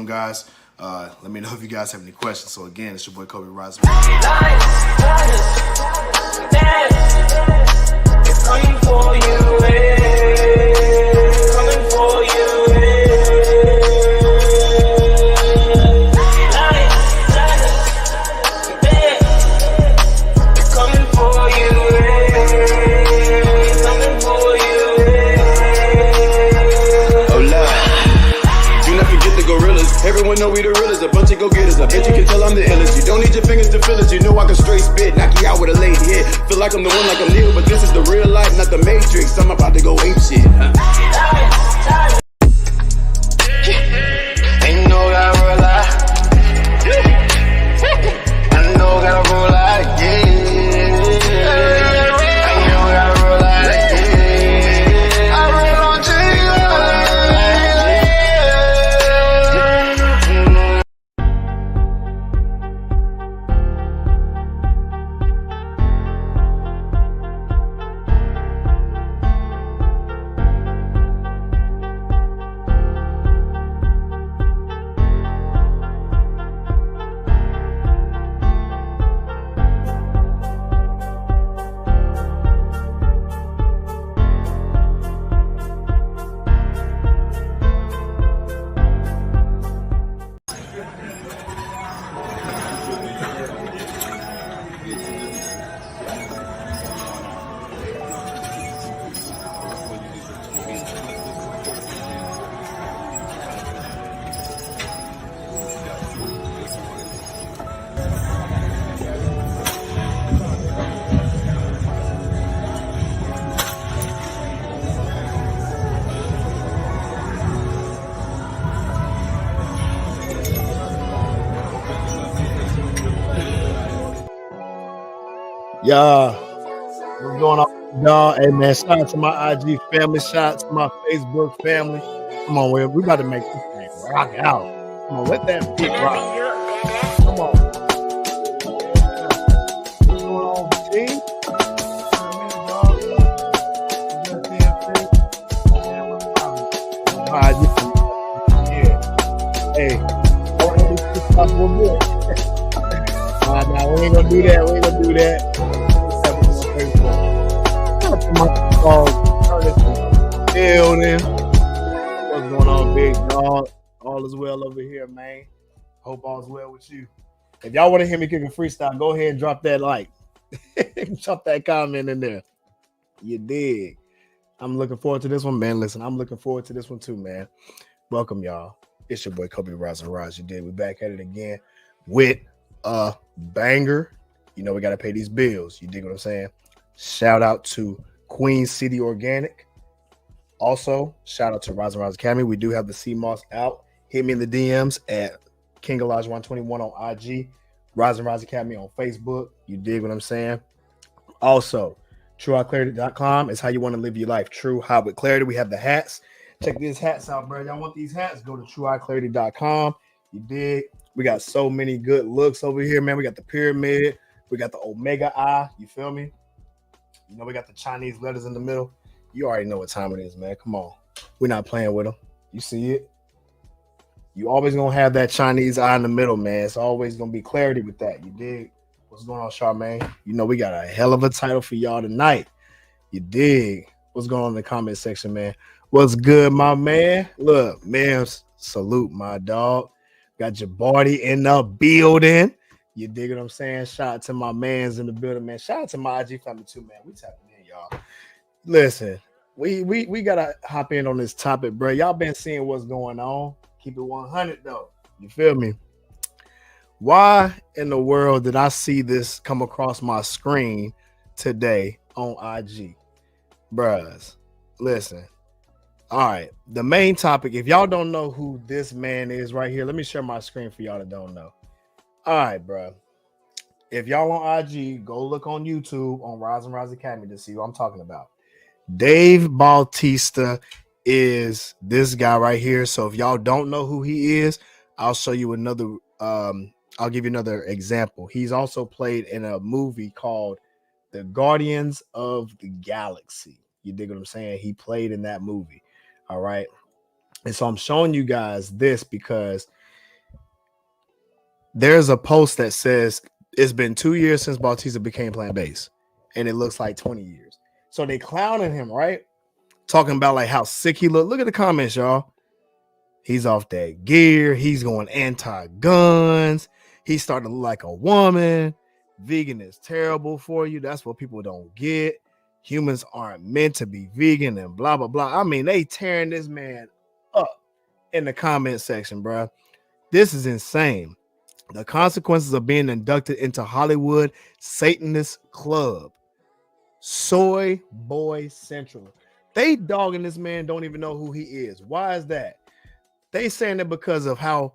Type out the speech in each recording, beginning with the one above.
guys. Let me know if you guys have any questions. So again, it's your boy Cobe Rising. It's coming for you, coming for you, It's coming for you, coming for you, Oh Lord, do not forget the gorillas. Everyone know we the realest, a bunch of go-getters. I bet you can tell I'm the illest. You don't need your fingers to feel it. You know I can straight spit, knock you out with a late hit. Feel like I'm the one, like I'm Neo, but this is the real life, not the Matrix. I'm about to go ape shit. Ain't no gotta roll out. I know gotta roll out, yeah. I know gotta roll out, yeah. I roll on Y'all, what's going on, y'all? Hey, man, shout out to my IG family. Shout out to my Facebook family. Come on, we about to make this thing rock out. Come on, let that beat rock. Come on. What's going on, team? Hey, nah, we ain't gonna do that. We ain't gonna do that. Building. What's going on, big dog? All is well over here, man. Hope all is well with you. If y'all want to hear me kick a freestyle, go ahead and drop that like. Drop that comment in there. You dig? I'm looking forward to this one, man. Listen, I'm looking forward to this one too, man. Welcome, y'all. It's your boy Cobe Rising Rise. You did. We're back at it again with a banger. You know we got to pay these bills. You dig what I'm saying? Shout out to Queen City Organic. Also, shout out to Rising Rise Academy. We do have the CMOS out. Hit me in the DMs at King Alajuwan 21 on IG. Rising Rise Academy on Facebook. You dig what I'm saying? Also, TrueHighClarity.com is how you want to live your life. True High with Clarity. We have the hats. Check these hats out, bro. Y'all want these hats? Go to TrueHighClarity.com. You dig? We got so many good looks over here, man. We got the pyramid. We got the Omega Eye. You feel me? You know, we got the Chinese letters in the middle. You already know what time it is, man. Come on. We're not playing with them. You see it? You always going to have that Chinese eye in the middle, man. It's always going to be clarity with that. You dig? What's going on, Charmaine? You know, we got a hell of a title for y'all tonight. You dig? What's going on in the comment section, man? What's good, my man? Look, man, salute, my dog. Got Jabardi in the building. You dig what I'm saying? Shout out to my mans in the building, man. Shout out to my IG family too, man. We tapping in, y'all. Listen, we gotta hop in on this topic, bro. Y'all been seeing what's going on. Keep it 100 though. You feel me? Why in the world did I see this come across my screen today on IG? Bruhs, listen. All right, the main topic. If y'all don't know who this man is right here, let me share my screen for y'all that don't know. All right, bro. If y'all on IG, go look on YouTube on Rising Rise Academy to see what I'm talking about. Dave Bautista is this guy right here. So if y'all don't know who he is, I'll show you another. I'll give you another example. He's also played in a movie called The Guardians of the Galaxy. You dig what I'm saying? He played in that movie. All right. And so I'm showing you guys this because There's a post that says it's been 2 years since Bautista became plant-based, and it looks like 20 years. So they clowning him, right? Talking about like how sick he looked. Look at the comments, y'all. He's off that gear. He's going anti-guns. He's starting to look like a woman. Vegan is terrible for you. That's what people don't get. Humans aren't meant to be vegan and blah, blah, blah. I mean, they tearing this man up in the comment section, bro. This is insane. The consequences of being inducted into Hollywood Satanist Club. Soy Boy Central. They dogging this man, don't even know who he is. Why is that? They saying that because of how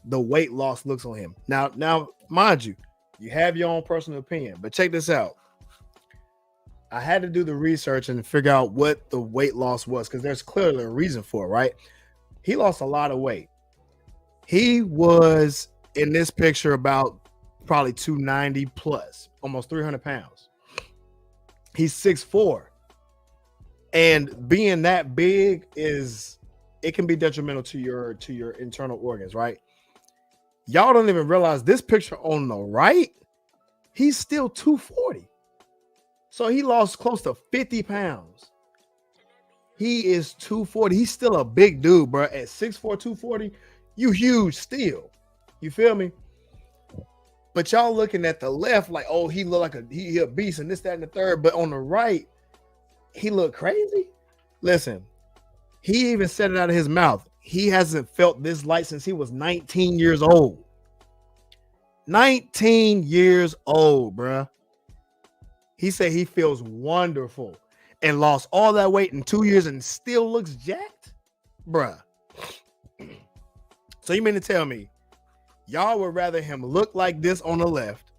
the weight loss looks on him. Now, mind you, you have your own personal opinion, but check this out. I had to do the research and figure out what the weight loss was because there's clearly a reason for it, right? He lost a lot of weight. He was in this picture about probably 290 plus, almost 300 pounds. He's 6'4". And being that big it can be detrimental to your internal organs, right? Y'all don't even realize this picture on the right, he's still 240. So he lost close to 50 pounds. He is 240. He's still a big dude, bro. At 6'4", 240, you huge still. You feel me? But y'all looking at the left like, oh, he look like he a beast and this, that, and the third. But on the right, he look crazy. Listen, he even said it out of his mouth. He hasn't felt this light since he was 19 years old. 19 years old, bruh. He said he feels wonderful and lost all that weight in 2 years and still looks jacked, bruh. So you mean to tell me y'all would rather him look like this on the left?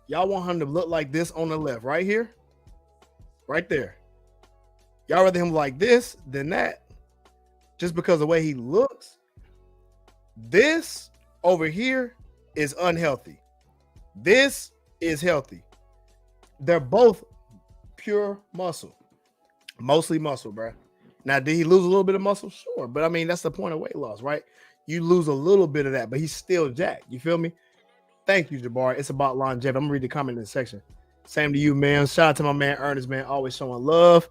Y'all want him to look like this on the left, right here, right there. Y'all rather him like this than that, just because of the way he looks. This over here is unhealthy. This is healthy. They're both pure muscle, mostly muscle, bro. Now, did he lose a little bit of muscle? Sure, but I mean, that's the point of weight loss, right? You lose a little bit of that, but he's still jacked. You feel me? Thank you, Jabari. It's about longevity. I'm gonna read the comment in the section. Same to you, man. Shout out to my man Ernest, man. Always showing love.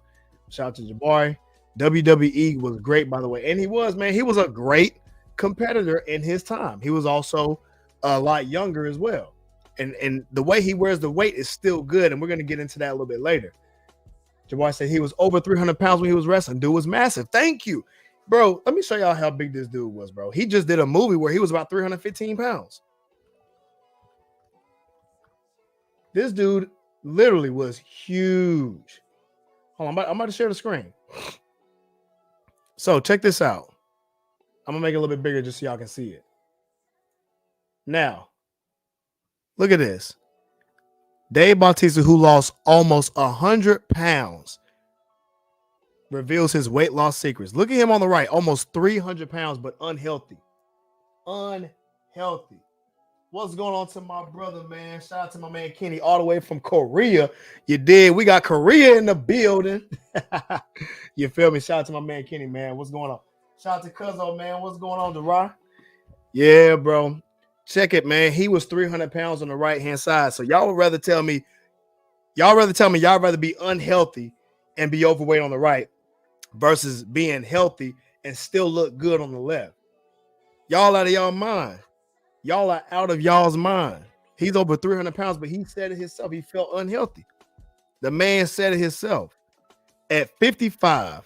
Shout out to Jabari. WWE was great, by the way. And he was, man. He was a great competitor in his time. He was also a lot younger as well. And the way he wears the weight is still good. And we're going to get into that a little bit later. Jabari said he was over 300 pounds when he was wrestling. Dude was massive. Thank you. Bro, let me show y'all how big this dude was, bro. He just did a movie where he was about 315 pounds. This dude literally was huge. Hold on, I'm about to share the screen. So check this out. I'm going to make it a little bit bigger just so y'all can see it. Now, look at this. Dave Bautista, who lost almost 100 pounds, reveals his weight loss secrets. Look at him on the right, almost 300 pounds, but unhealthy. Unhealthy. What's going on to my brother, man? Shout out to my man Kenny, all the way from Korea. You did. We got Korea in the building. You feel me? Shout out to my man Kenny, man. What's going on? Shout out to Cuzzo, man. What's going on, Derai? Yeah, bro. Check it, man. He was 300 pounds on the right-hand side. So y'all would rather tell me y'all rather be unhealthy and be overweight on the right versus being healthy and still look good on the left. Y'all out of y'all mind. Y'all are out of y'all's mind. He's over 300 pounds, but he said it himself. He felt unhealthy. The man said it himself. At 55,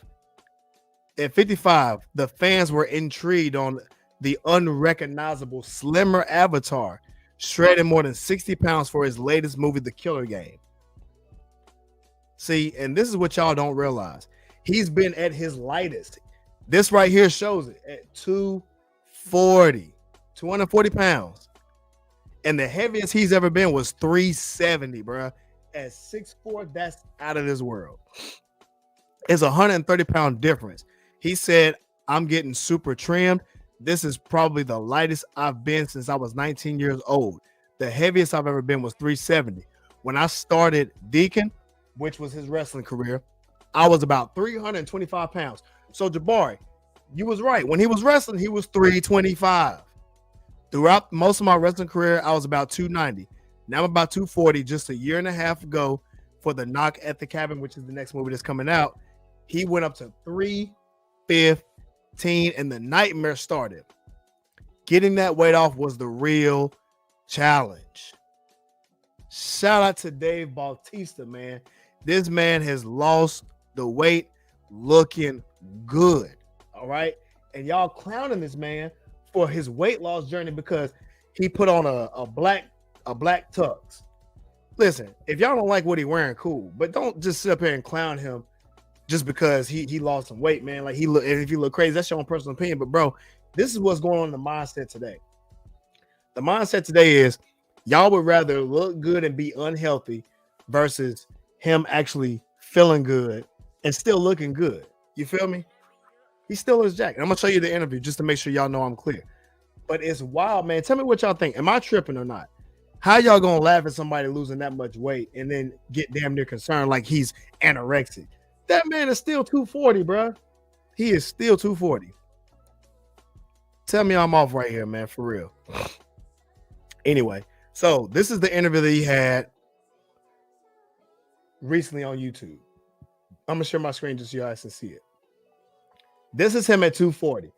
the fans were intrigued on the unrecognizable slimmer avatar, shredding more than 60 pounds for his latest movie, The Killer Game. See, and this is what y'all don't realize. He's been at his lightest. This right here shows it at 240 pounds. And the heaviest he's ever been was 370, bro. At 6'4", that's out of this world. It's a 130 pound difference. He said, I'm getting super trimmed. This is probably the lightest I've been since I was 19 years old. The heaviest I've ever been was 370. When I started Deacon, which was his wrestling career, I was about 325 pounds. So Jabari, you was right. When he was wrestling, he was 325. Throughout most of my wrestling career, I was about 290. Now I'm about 240. Just a year and a half ago for the Knock at the Cabin, which is the next movie that's coming out, he went up to 315 and the nightmare started. Getting that weight off was the real challenge. Shout out to Dave Bautista, man. This man has lost the weight looking good. All right. And y'all clowning this man for his weight loss journey because he put on a black tux. Listen, if y'all don't like what he wearing, cool, but don't just sit up here and clown him just because he lost some weight, man. Like if you look crazy, that's your own personal opinion. But bro, this is what's going on in the mindset today. The mindset today is y'all would rather look good and be unhealthy versus him actually feeling good and still looking good. You feel me? He still is jacked. I'm gonna show you the interview just to make sure y'all know I'm clear. But it's wild, man. Tell me what y'all think. Am I tripping or not? How y'all gonna laugh at somebody losing that much weight and then get damn near concerned like he's anorexic? That man is still 240, bro. He is still 240. Tell me I'm off right here, man, for real. Anyway, so this is the interview that he had recently on YouTube. I'm gonna share my screen just so you guys can see it. This is him at 240.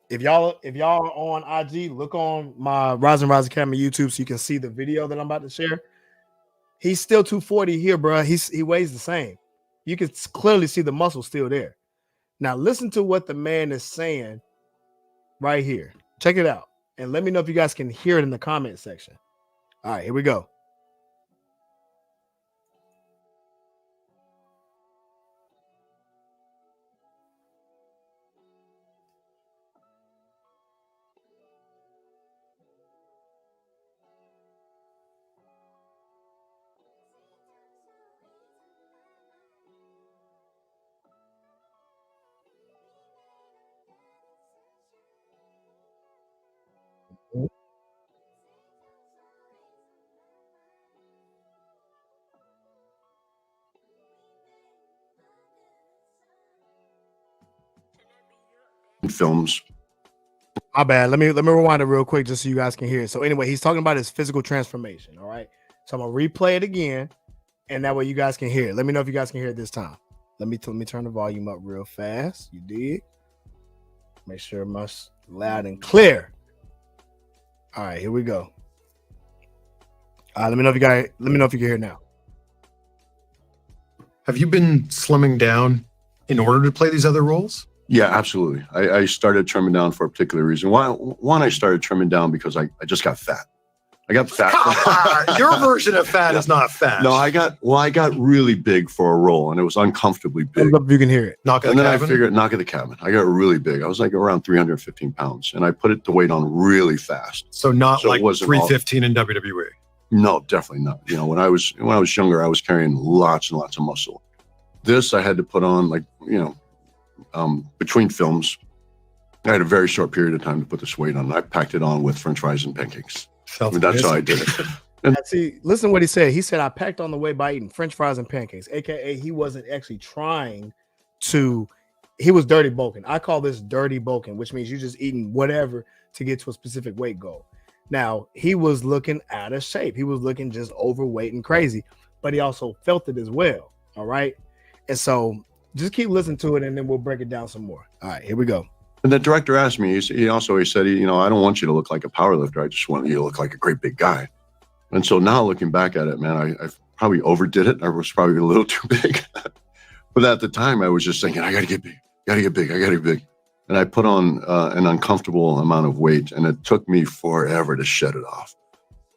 If y'all are on IG, look on my Rise and Rise Academy YouTube so you can see the video that I'm about to share. He's still 240 here, bro. He weighs the same. You can clearly see the muscle still there. Now listen to what the man is saying right here. Check it out. And let me know if you guys can hear it in the comment section. All right, here we go. Films. My bad. Let me rewind it real quick just so you guys can hear it. So anyway, he's talking about his physical transformation. All right. So I'm gonna replay it again, and that way you guys can hear it. Let me know if you guys can hear it this time. Let me turn the volume up real fast. You dig? Make sure it's loud and clear. All right, here we go. Let me know if you can hear it now. Have you been slimming down in order to play these other roles? Yeah, absolutely. I started trimming down for a particular reason. One, I started trimming down because I just got fat. I got fat. Your version of fat is not fat. No, I got really big for a role, and it was uncomfortably big. You can hear it. Knock at And the then cabin? I figured, knock at the cabin. I got really big. I was like around 315 pounds, and I put the weight on really fast. So not So it like wasn't 315 in WWE. No, definitely not. You know, when I was younger, I was carrying lots and lots of muscle. This I had to put on, like, you know, between films. I had a very short period of time to put this weight on. I packed it on with French fries and pancakes. That's how I did it. See, listen to what he said. He said, I packed on the weight by eating French fries and pancakes, aka he wasn't actually trying to, he was dirty bulking. I call this dirty bulking, which means you're just eating whatever to get to a specific weight goal. Now, he was looking out of shape. He was looking just overweight and crazy, but he also felt it as well. All right. And so just keep listening to it and then we'll break it down some more. All right, here we go. And the director asked me, he said, you know, I don't want you to look like a power lifter. I just want you to look like a great big guy. And so now looking back at it, man, I probably overdid it. I was probably a little too big. But at the time I was just thinking, I got to get big, got to get big, I got to get big. And I put on an uncomfortable amount of weight, and it took me forever to shed it off.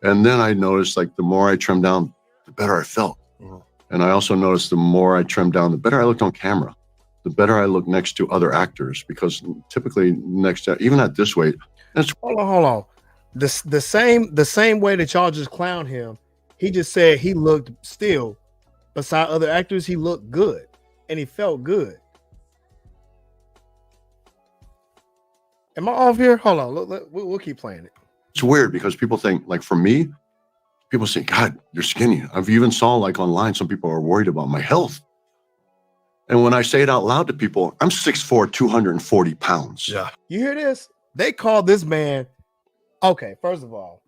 And then I noticed, like, the more I trimmed down, the better I felt. Mm-hmm. And I also noticed the more I trimmed down, the better I looked on camera, the better I looked next to other actors, because typically even at this weight, hold on. The same way that y'all just clowned him, he just said he looked still, beside other actors, he looked good and he felt good. Am I off here? Hold on. We'll keep playing it. It's weird because people think, like, for me, people say, God, you're skinny. I've even saw, like, online, some people are worried about my health. And when I say it out loud to people, I'm 6'4", 240 pounds. Yeah. You hear this? They call this man Okay, first of all,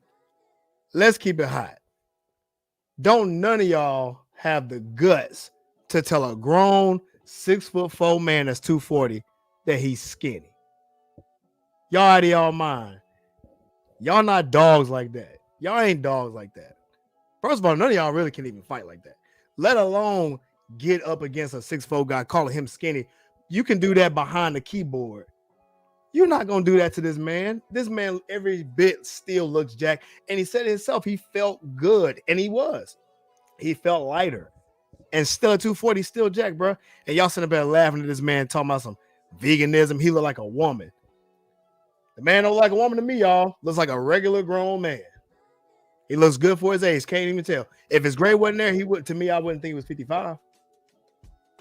let's keep it hot. Don't none of y'all have the guts to tell a grown 6'4" man that's 240 that he's skinny. Y'all out of y'all mind. Y'all not dogs like that. Y'all ain't dogs like that. First of all, none of y'all really can even fight like that. Let alone get up against a 6'4" guy, calling him skinny. You can do that behind the keyboard. You're not going to do that to this man. This man, every bit still looks jacked. And he said himself, he felt good. And he was. He felt lighter. And still at 240, still jacked, bro. And y'all sitting up there laughing at this man, talking about some veganism. He look like a woman. The man don't look like a woman to me, y'all. Looks like a regular grown man. He looks good for his age. Can't even tell. If his grade wasn't there, he would. To me, I wouldn't think he was 55.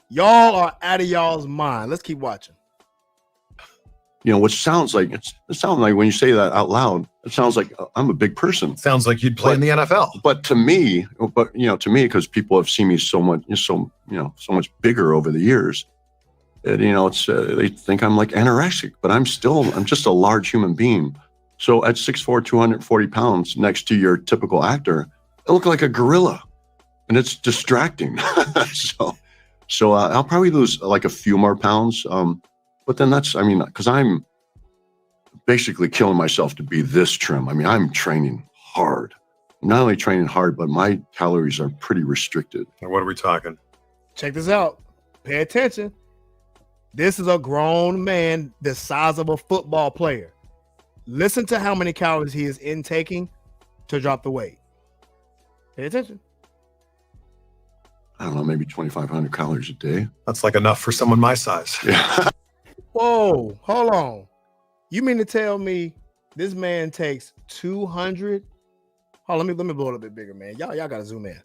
Y'all are out of y'all's mind. Let's keep watching. You know, which sounds like it sounds like when you say that out loud, it sounds like I'm a big person. Sounds like you'd play in the NFL. But to me, because people have seen me so much bigger over the years, it's they think I'm like anorexic, but I'm just a large human being. So at 6'4", 240 pounds, next to your typical actor, I look like a gorilla, and it's distracting. So I'll probably lose like a few more pounds. But then because I'm basically killing myself to be this trim. I mean, I'm training hard. I'm not only training hard, but my calories are pretty restricted. And what are we talking? Check this out. Pay attention. This is a grown man the size of a football player. Listen to how many calories he is intaking to drop the weight. Pay attention. I don't know, maybe 2,500 calories a day. That's like enough for someone my size. Yeah. Whoa, hold on. You mean to tell me this man takes 200? Oh, let me blow it a bit bigger, man. Y'all gotta zoom in.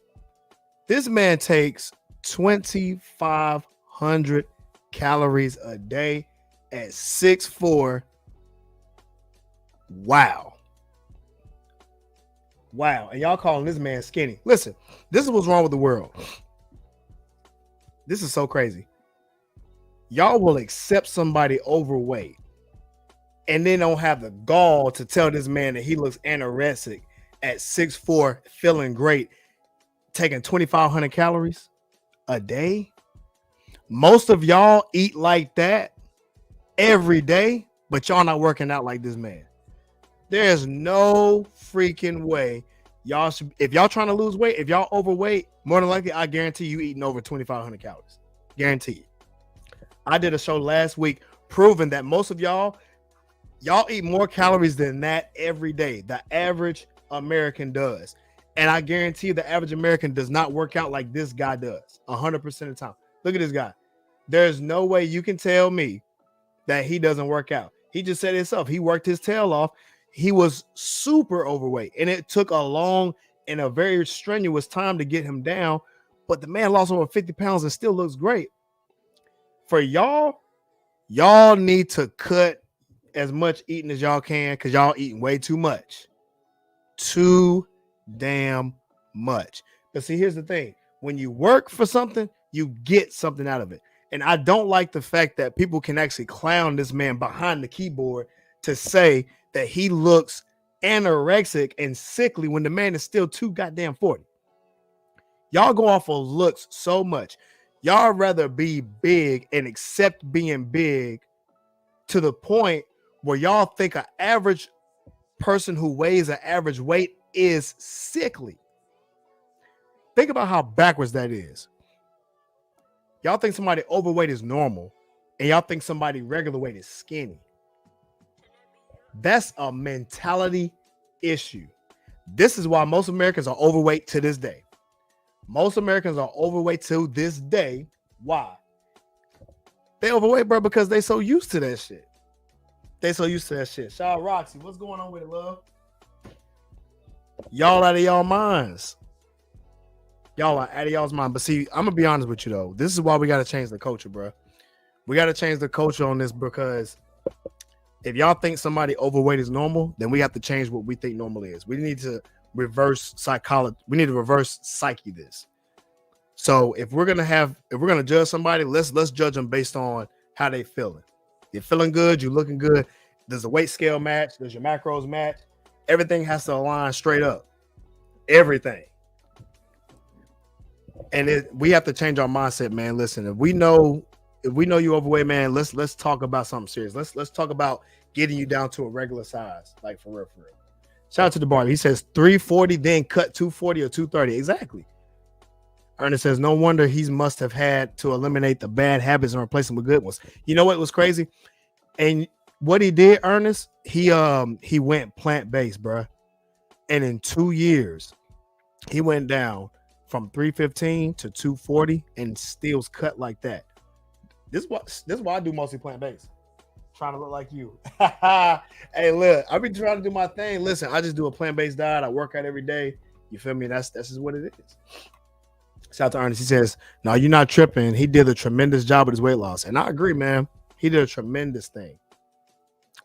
This man takes 2,500 calories a day at 6'4". Wow. And y'all calling this man skinny. Listen, this is what's wrong with the world. This is so crazy. Y'all will accept somebody overweight and then don't have the gall to tell this man that he looks anorexic at 6'4", feeling great, taking 2,500 calories a day. Most of y'all eat like that every day, but y'all not working out like this man. There's no freaking way y'all should. If y'all trying to lose weight, if y'all overweight, more than likely, I guarantee you eating over 2,500 calories. Guarantee it. I did a show last week proving that most of y'all eat more calories than that every day. The average American does. And I guarantee you the average American does not work out like this guy does 100% of the time. Look at this guy. There's no way you can tell me that he doesn't work out. He just said himself. He worked his tail off. He was super overweight. And it took a long and a very strenuous time to get him down. But the man lost over 50 pounds and still looks great. For y'all need to cut as much eating as y'all can because y'all eating way too much. Too damn much. But see, here's the thing. When you work for something, you get something out of it. And I don't like the fact that people can actually clown this man behind the keyboard to say that he looks anorexic and sickly when the man is still too goddamn 40. Y'all go off of looks so much. Y'all rather be big and accept being big to the point where y'all think an average person who weighs an average weight is sickly. Think about how backwards that is. Y'all think somebody overweight is normal, and y'all think somebody regular weight is skinny. That's a mentality issue. This is why most Americans are overweight to this day. Most Americans are overweight to this day. Why? They overweight, bro, because they so used to that shit. Shout out Roxy. What's going on with it, love? Y'all out of y'all minds. Y'all are out of y'all's mind. But see, I'm going to be honest with you, though. This is why we got to change the culture, bro. We got to change the culture on this because if y'all think somebody overweight is normal, then we have to change what we think normal is. We need to reverse psychology. We need to reverse psyche this. So if we're gonna judge somebody, let's judge them based on how they feeling. You're feeling good, you're looking good. Does the weight scale match? Does your macros match? Everything has to align straight up. Everything. And we have to change our mindset, man. Listen, if we know you overweight, man, let's talk about something serious. Let's talk about getting you down to a regular size, like for real. Shout out to the bar. He says 340, then cut 240 or 230. Exactly. Ernest says, no wonder he must have had to eliminate the bad habits and replace them with good ones. You know what was crazy? And what he did, Ernest, he went plant-based, bro. And in 2 years, he went down from 315 to 240 and still's cut like that. This is why I do mostly plant-based. Trying to look like you. Hey, look, I be trying to do my thing. Listen, I just do a plant-based diet. I work out every day. You feel me? That's just what it is. Shout out to Ernest. He says, no, you're not tripping. He did a tremendous job with his weight loss. And I agree, man. He did a tremendous thing.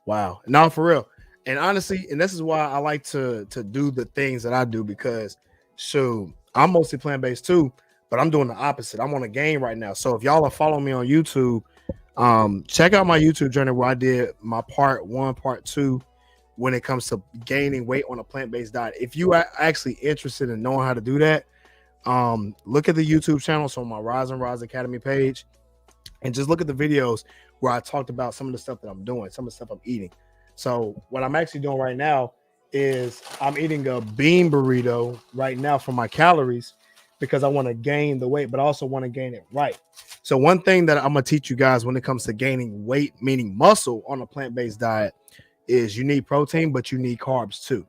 Wow. No, for real. And honestly, and this is why I like to do the things that I do, because shoot, I'm mostly plant-based too, but I'm doing the opposite. I'm on a gain right now. So if y'all are following me on YouTube, check out my YouTube journey where I did my part 1, part 2 when it comes to gaining weight on a plant-based diet. If you are actually interested in knowing how to do that, look at the YouTube channel, so on my Rise and Rise Academy page, and just look at the videos where I talked about some of the stuff that I'm doing, some of the stuff I'm eating. So what I'm actually doing right now is I'm eating a bean burrito right now for my calories, because I want to gain the weight, but I also want to gain it right. So one thing that I'm going to teach you guys when it comes to gaining weight, meaning muscle on a plant-based diet, is you need protein, but you need carbs too.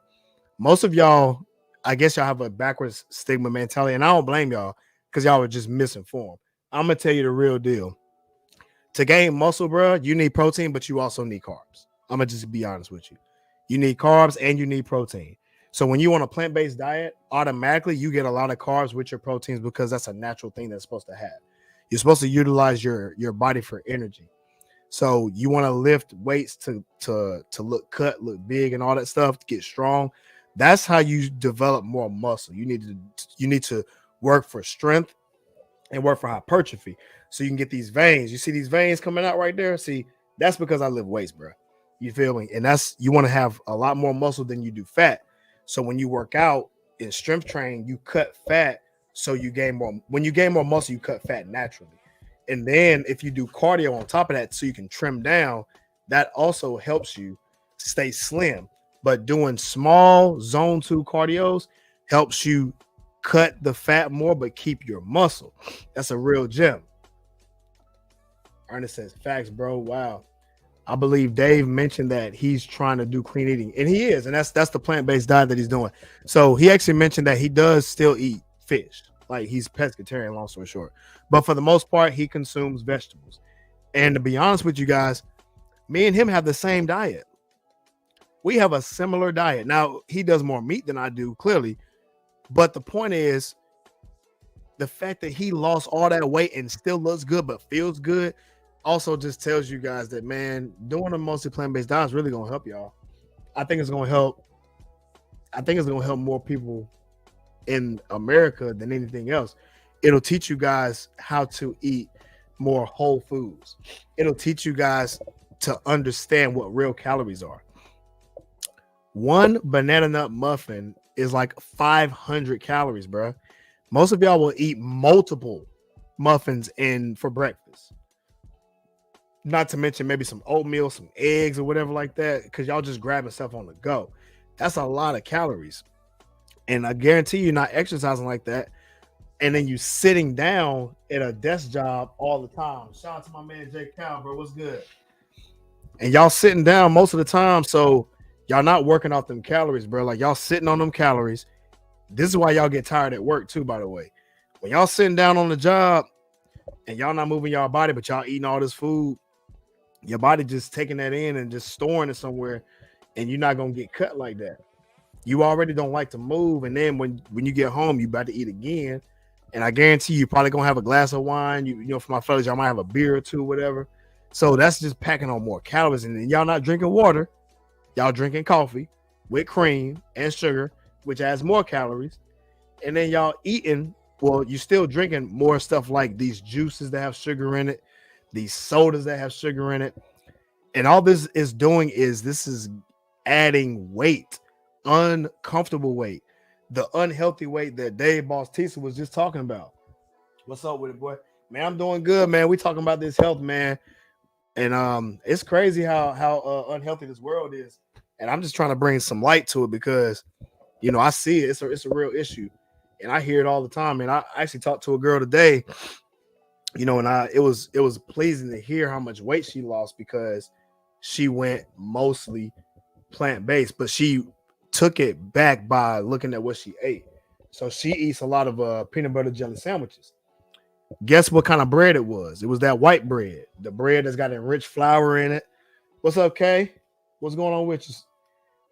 Most of y'all, I guess y'all have a backwards stigma mentality, and I don't blame y'all because y'all were just misinformed. I'm going to tell you the real deal. To gain muscle, bro, you need protein, but you also need carbs. I'm going to just be honest with you. You need carbs and you need protein. So when you on a plant-based diet, automatically you get a lot of carbs with your proteins, because that's a natural thing that's supposed to have. You're supposed to utilize your body for energy. So you want to lift weights to look cut, look big, and all that stuff, to get strong. That's how you develop more muscle. You need to work for strength and work for hypertrophy, so you can get these veins. You see these veins coming out right there? See, that's because I lift weights, bro. You feel me? And you want to have a lot more muscle than you do fat. So when you work out in strength training, you cut fat, so you gain more. When you gain more muscle, you cut fat naturally. And then if you do cardio on top of that, so you can trim down, that also helps you stay slim. But doing small zone 2 cardios helps you cut the fat more, but keep your muscle. That's a real gem. Ernest says, facts, bro. Wow. I believe Dave mentioned that he's trying to do clean eating, and he is, and that's the plant-based diet that he's doing. So he actually mentioned that he does still eat fish, like he's pescatarian, long story short. But for the most part, he consumes vegetables. And to be honest with you guys, me and him have the same diet. We have a similar diet. Now, he does more meat than I do, clearly. But the point is, the fact that he lost all that weight and still looks good but feels good also just tells you guys that, man, doing a mostly plant-based diet is really going to help y'all. I think it's going to help. I think it's going to help more people in America than anything else. It'll teach you guys how to eat more whole foods. It'll teach you guys to understand what real calories are. One banana nut muffin is like 500 calories, bro. Most of y'all will eat multiple muffins for breakfast. Not to mention maybe some oatmeal, some eggs or whatever like that, because y'all just grabbing stuff on the go. That's a lot of calories. And I guarantee you're not exercising like that. And then you sitting down at a desk job all the time. Shout out to my man Jay Cal, bro. What's good? And y'all sitting down most of the time, so y'all not working off them calories, bro. Like y'all sitting on them calories. This is why y'all get tired at work too, by the way. When y'all sitting down on the job and y'all not moving y'all body, but y'all eating all this food, your body just taking that in and just storing it somewhere, and you're not gonna get cut like that. You already don't like to move, and then when you get home, you about to eat again. And I guarantee you probably gonna have a glass of wine. You know, for my fellas, y'all might have a beer or two, whatever. So that's just packing on more calories. And then y'all not drinking water, y'all drinking coffee with cream and sugar, which adds more calories. And then y'all eating, well, you still drinking more stuff like these juices that have sugar in it, these sodas that have sugar in it. And all this is doing is this is adding weight uncomfortable weight, the unhealthy weight that Dave Bautista was just talking about. What's up with it, boy? Man, I'm doing good, man. We talking about this health, man. And it's crazy how unhealthy this world is. And I'm just trying to bring some light to it because, you know, I see it. It's a real issue. And I hear it all the time. And I actually talked to a girl today, you know, and it was pleasing to hear how much weight she lost because she went mostly plant-based, but she took it back by looking at what she ate. So she eats a lot of peanut butter jelly sandwiches. Guess what kind of bread it was? It was that white bread, the bread that's got enriched flour in it. What's up, Kay? What's going on with you?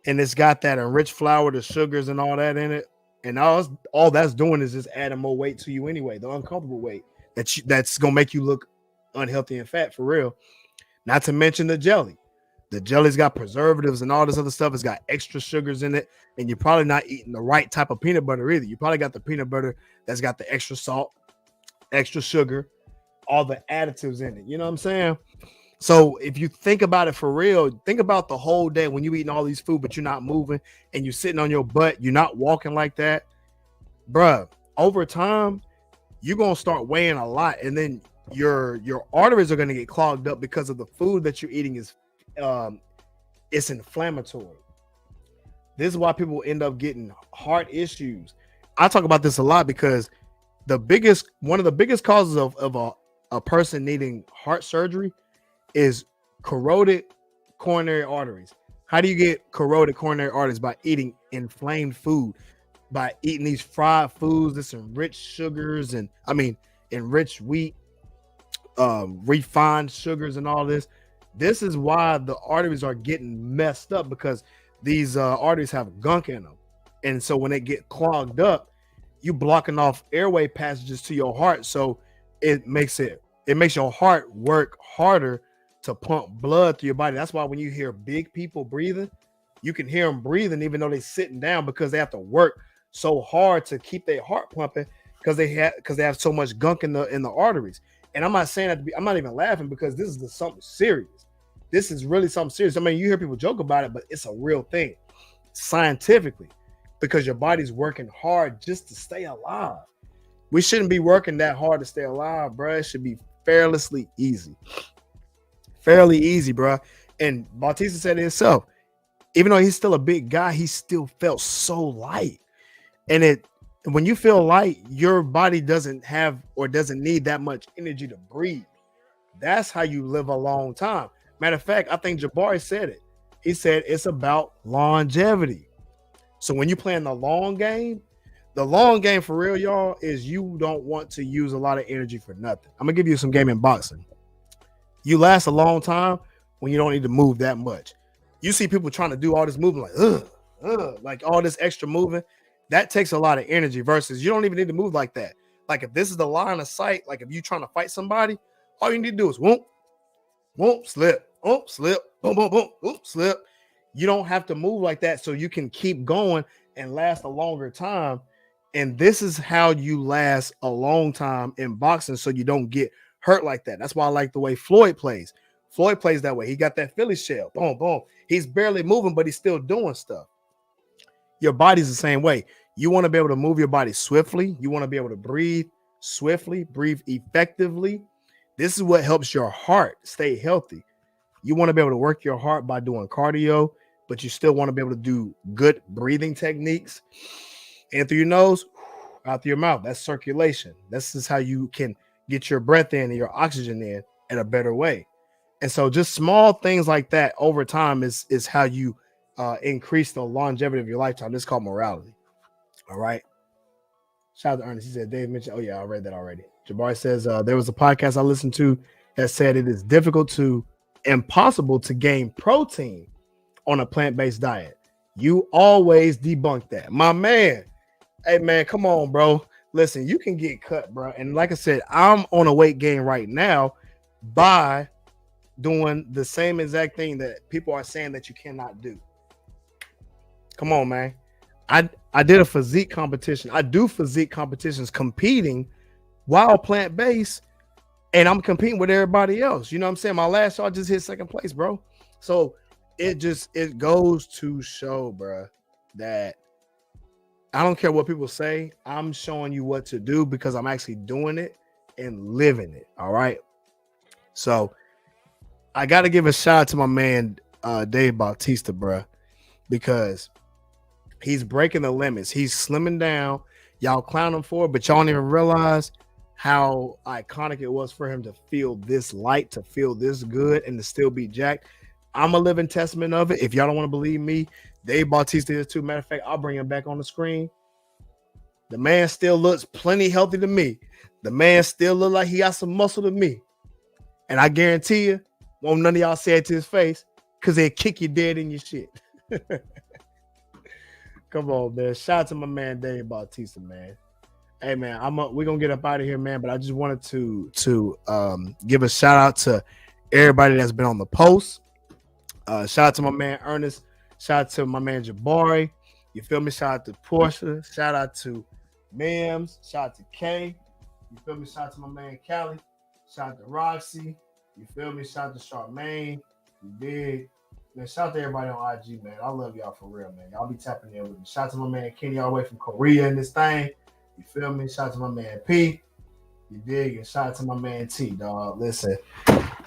And it's got that enriched flour, the sugars and all that in it. And all that's doing is just adding more weight to you anyway, the uncomfortable weight that's gonna make you look unhealthy and fat for real. Not to mention the jelly. The jelly's got preservatives and all this other stuff. It's got extra sugars in it, and you're probably not eating the right type of peanut butter either. You probably got the peanut butter that's got the extra salt, extra sugar, all the additives in it. You know what I'm saying? So if you think about it for real, think about the whole day when you're eating all these food, but you're not moving and you're sitting on your butt, you're not walking like that, bruh. Over time, you're gonna start weighing a lot, and then your arteries are gonna get clogged up because of the food that you're eating is it's inflammatory. This is why people end up getting heart issues. I talk about this a lot because one of the biggest causes of a person needing heart surgery is corroded coronary arteries. How do you get corroded coronary arteries? By eating inflamed food, by eating these fried foods, this enriched sugars, and enriched wheat, refined sugars and all this. This is why the arteries are getting messed up, because these arteries have gunk in them. And so when they get clogged up, you blocking off airway passages to your heart. So it makes your heart work harder to pump blood through your body. That's why when you hear big people breathing, you can hear them breathing even though they're sitting down, because they have to work so hard to keep their heart pumping because they have so much gunk in the arteries. And I'm not saying that I'm not even laughing, because this is something serious. This is really something serious. I mean, you hear people joke about it, but it's a real thing scientifically, because your body's working hard just to stay alive. We shouldn't be working that hard to stay alive, bro. It should be fairly easy, bro. And Bautista said it himself, even though he's still a big guy, he still felt so light. And when you feel light, your body doesn't need that much energy to breathe. That's how you live a long time. Matter of fact, I think Jabari said it. He said it's about longevity. So when you playing the long game for real, y'all, is you don't want to use a lot of energy for nothing. I'm gonna give you some game in boxing. You last a long time when you don't need to move that much. You see people trying to do all this movement like all this extra moving. That takes a lot of energy, versus you don't even need to move like that. Like if this is the line of sight, like if you're trying to fight somebody, all you need to do is whoop, slip, boom, boom, boom, whoop, slip. You don't have to move like that, so you can keep going and last a longer time. And this is how you last a long time in boxing, so you don't get hurt like that. That's why I like the way Floyd plays. Floyd plays that way. He got that Philly shell. Boom, boom. He's barely moving, but he's still doing stuff. Your body's the same way. You want to be able to move your body swiftly. You want to be able to breathe swiftly, breathe effectively. This is what helps your heart stay healthy. You want to be able to work your heart by doing cardio, but you still want to be able to do good breathing techniques. In through your nose, out through your mouth. That's circulation. This is how you can get your breath in and your oxygen in a better way. And so just small things like that over time is how you increase the longevity of your lifetime. This is called morality. All right. Shout out to Ernest. He said, Dave mentioned, oh yeah, I read that already. Jabari says, there was a podcast I listened to that said it is impossible to gain protein on a plant-based diet. You always debunk that. My man. Hey man, come on, bro. Listen, you can get cut, bro. And like I said, I'm on a weight gain right now by doing the same exact thing that people are saying that you cannot do. Come on, man. I did a physique competition. I do physique competitions competing while plant-based, and I'm competing with everybody else. You know what I'm saying? My last show, I just hit second place, bro. So it goes to show, bro, that I don't care what people say. I'm showing you what to do because I'm actually doing it and living it. All right. So I got to give a shout out to my man, Dave Bautista, bruh, because he's breaking the limits. He's slimming down. Y'all clown him for it, but y'all don't even realize how iconic it was for him to feel this light, to feel this good, and to still be jacked. I'm a living testament of it. If y'all don't want to believe me, Dave Bautista is too. Matter of fact, I'll bring him back on the screen. The man still looks plenty healthy to me. The man still look like he got some muscle to me. And I guarantee you, won't none of y'all say it to his face because they'll kick you dead in your shit. Come on, man. Shout out to my man, Dave Bautista, man. Hey, man, we're going to get up out of here, man, but I just wanted to give a shout out to everybody that's been on the post. Shout out to my man, Ernest. Shout out to my man, Jabari. You feel me? Shout out to Portia. Shout out to Mims. Shout out to Kay. You feel me? Shout out to my man, Callie. Shout out to Roxy. You feel me? Shout out to Charmaine. You dig? Man, shout out to everybody on IG, man. I love y'all for real, man. Y'all be tapping in with me. Shout out to my man Kenny all the way from Korea in this thing. You feel me? Shout out to my man P. You dig? And shout out to my man T, dog. Listen,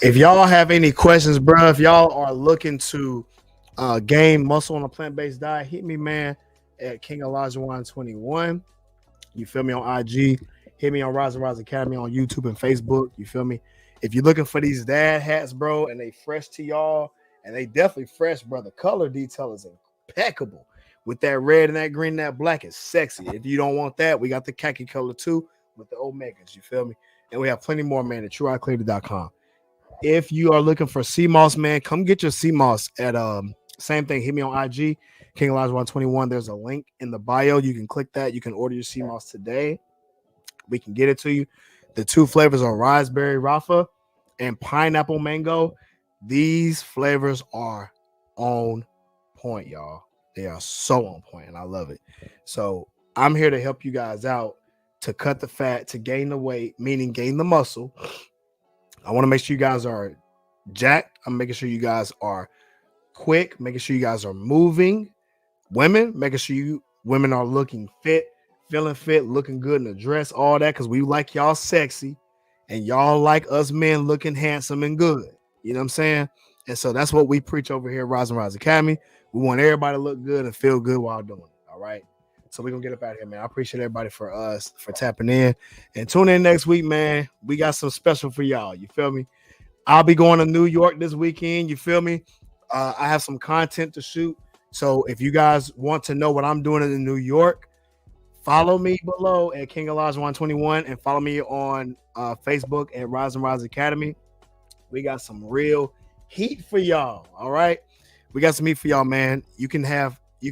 if y'all have any questions, bro, if y'all are looking to gain muscle on a plant-based diet, hit me, man, at King Alajuwan 21. You feel me on IG? Hit me on Rise and Rise Academy on YouTube and Facebook. You feel me? If you're looking for these dad hats, bro, and they fresh to y'all, and they definitely fresh, bro. The color detail is impeccable. With that red and that green and that black is sexy. If you don't want that, we got the khaki color too with the Omegas. You feel me? And we have plenty more, man, at trueeyeclarity.com. If you are looking for CMOS, man, come get your CMOS at same thing. Hit me on IG, King Elijah 121. There's a link in the bio. You can click that. You can order your CMOS today. We can get it to you. The two flavors are raspberry rafa and pineapple mango. These flavors are on point, y'all. They are so on point, and I love it. So I'm here to help you guys out to cut the fat, to gain the weight, meaning gain the muscle. I want to make sure you guys are jacked. I'm making sure you guys are quick, making sure you guys are moving. Women, making sure you women are looking fit, feeling fit, looking good in the dress, all that, because we like y'all sexy, and y'all like us men looking handsome and good. You know what I'm saying? And so that's what we preach over here at Rise and Rise Academy. We want everybody to look good and feel good while doing it. All right. So we're gonna get up out of here, man. I appreciate everybody for tapping in. And tune in next week, man. We got some special for y'all. You feel me? I'll be going to New York this weekend. You feel me? I have some content to shoot. So if you guys want to know what I'm doing in New York, follow me below at King Elijah 121 and follow me on Facebook at Rise and Rise Academy. We got some real heat for y'all. All right. We got some heat for y'all, man. You can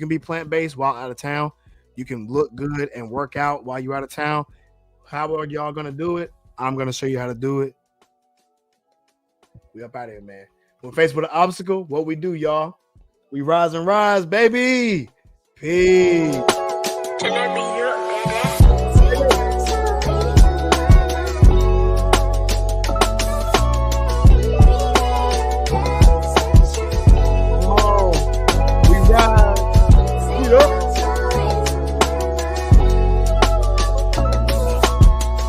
be plant-based while out of town. You can look good and work out while you're out of town. How are y'all going to do it? I'm going to show you how to do it. We up out of here, man. When faced with an obstacle, what we do, y'all? We rise and rise, baby. Peace. Let me